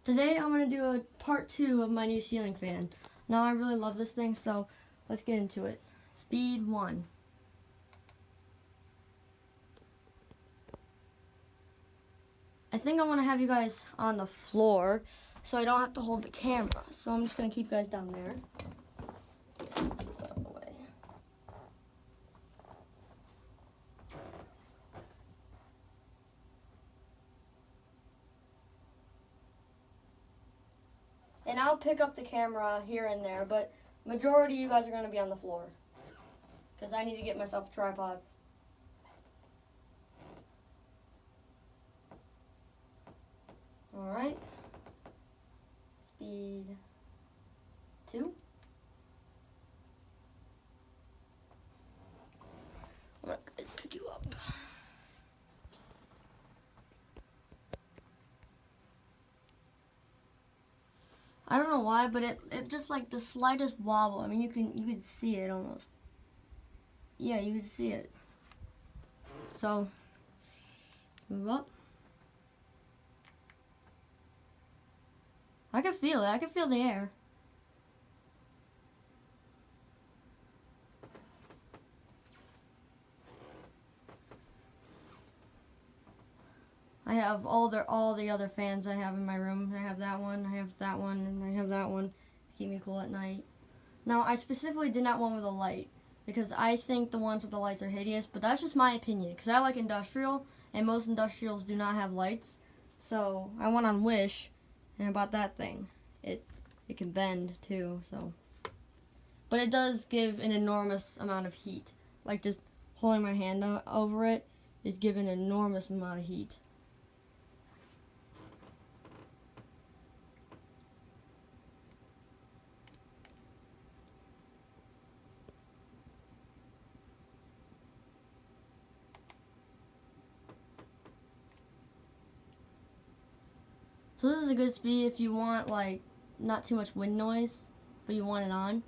Today I'm going to do a part 2 of my new ceiling fan. Now I really love this thing, so let's get into it. Speed 1. I think I want to have you guys on the floor so I don't have to hold the camera. So I'm just going to keep you guys down there. Get this out of the way. And I'll pick up the camera here and there, but majority of you guys are going to be on the floor. Because I need to get myself a tripod. Alright. Speed 2. I'm going to pick you up. I don't know why, but it just like the slightest wobble. I mean, you can see it almost. Yeah, you can see it. So, move up. I can feel it. I can feel the air. I have all the other fans I have in my room. I have that one, and I have that one to keep me cool at night. Now, I specifically did not want with a light because I think the ones with the lights are hideous, but that's just my opinion because I like industrial, and most industrials do not have lights. So I went on Wish, and I bought that thing. It can bend too, so. But it does give an enormous amount of heat. Like just holding my hand over it is giving an enormous amount of heat. So this is a good speed if you want like not too much wind noise, but you want it on.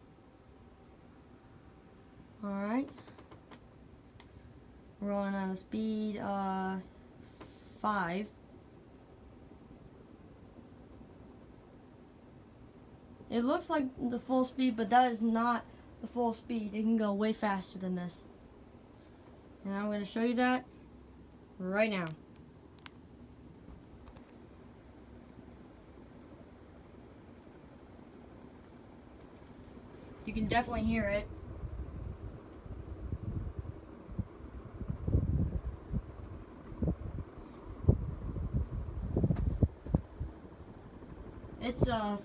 Alright. We're rolling on a speed 5. It looks like the full speed, but that is not the full speed. It can go way faster than this. And I'm going to show you that right now. You can definitely hear it. It's a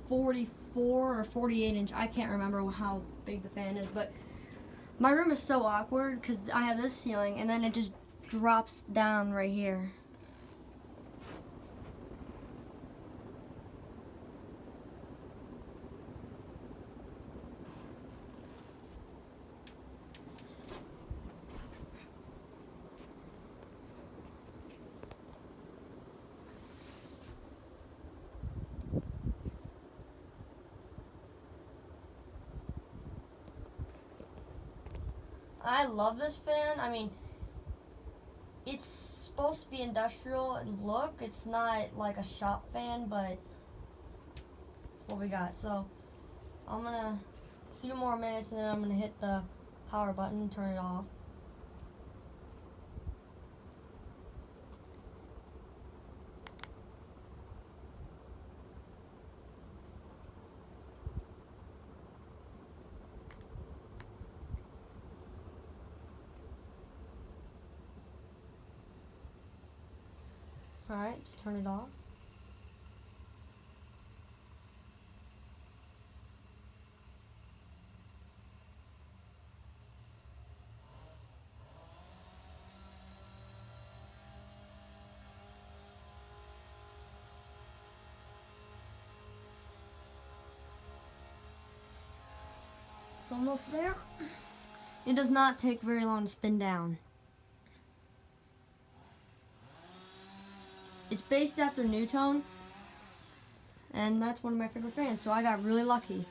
44 or 48 inch. I can't remember how big the fan is, but my room is so awkward because I have this ceiling and then it just drops down right here. I love this fan. I mean, it's supposed to be industrial look. It's not like a shop fan, but what we got. So I'm gonna a few more minutes and then I'm gonna hit the power button and turn it off. Alright, just turn it off. It's almost there. It does not take very long to spin down. It's based after Newtone, and that's one of my favorite fans, so I got really lucky.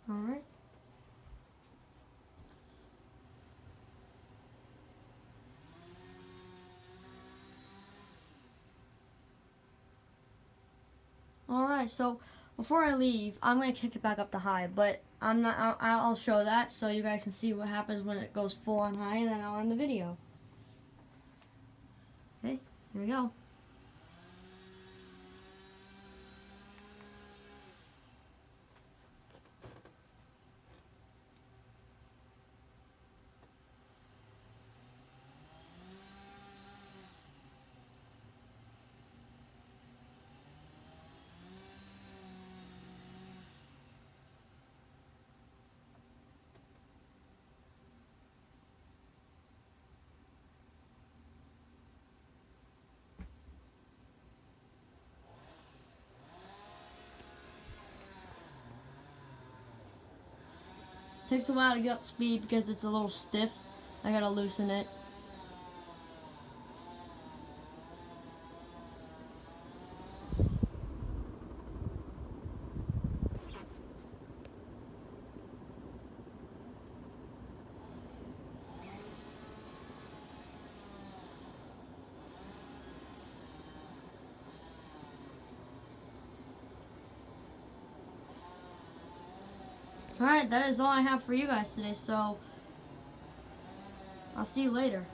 Alright. Alright, so before I leave, I'm going to kick it back up to high, but I'll show that so you guys can see what happens when it goes full on high, and then I'll end the video. Okay, here we go. Takes a while to get up to speed because it's a little stiff. I gotta loosen it. Alright, that is all I have for you guys today, so I'll see you later.